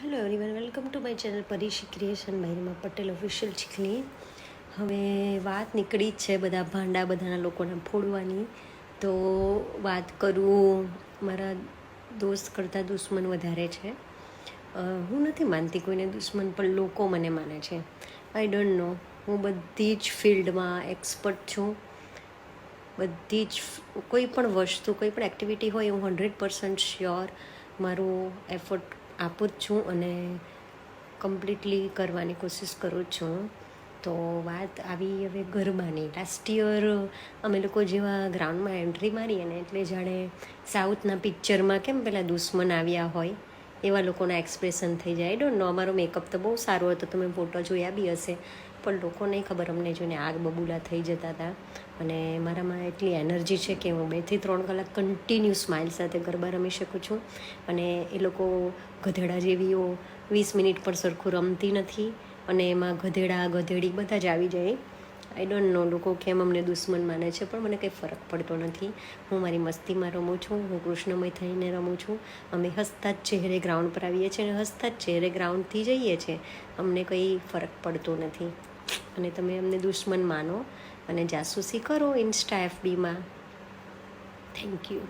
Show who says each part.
Speaker 1: Hello everyone, welcome to my channel Parishi creation by Reema Patel official Chikhli. હવે વાત નીકળી જ છે બધા ભાંડા બધાના લોકોના ફોડવાની. તો વાત કરું, મારા દોસ્ત કરતાં દુશ્મન વધારે છે. હું નથી માનતી કોઈને દુશ્મન, પણ લોકો મને માને છે. I don't know. હું બધી જ ફિલ્ડમાં એક્સપર્ટ છું. બધી જ કોઈ પણ વસ્તુ, કોઈ પણ એક્ટિવિટી હોય, હું 100% શ્યોર મારું એફર્ટ આપું જ છું અને કમ્પ્લીટલી કરવાની કોશિશ કરું જ છું. તો વાત આવી હવે ગરબાની. લાસ્ટ યર અમે લોકો જેવા ગ્રાઉન્ડમાં એન્ટ્રી મારીએ ને એટલે જાણે સાઉથના પિક્ચરમાં કેમ પેલા દુશ્મન આવ્યા હોય એવા લોકોના એક્સપ્રેશન થઈ જાય. I don't know. અમારો મેકઅપ તો બહુ સારો હતો, તમે ફોટો જોયા બી હશે, પણ લોકો નહીં ખબર અમને જોઈને આગ બબૂલા થઈ જતા હતા. અને મારામાં એટલી એનર્જી છે કે હું 2 થી 3 કલાક કન્ટિન્યુ સ્માઇલ સાથે ગરબા રમી શકું છું. અને એ લોકો ગધેડા જેવીઓ 20 મિનિટ પણ સરખું રમતી નથી, અને એમાં ગધેડા ગધેડી બધા જ આવી જાય. આઈ ડોન્ટ નો લોકો કેમ અમને દુશ્મન માને છે, પણ મને કંઈ ફરક પડતો નથી. હું મારી મસ્તીમાં રમું છું, હું કૃષ્ણમય થઈને રમું છું. અમે હસતા જ ચહેરે ગ્રાઉન્ડ પર આવીએ છીએ અને હસતા જ ચહેરે ગ્રાઉન્ડથી જઈએ છીએ. અમને કંઈ ફરક પડતો નથી. અને તમે અમને દુશ્મન માનો અને જાસૂસી કરો ઇન્સ્ટા FBમાં. Thank you.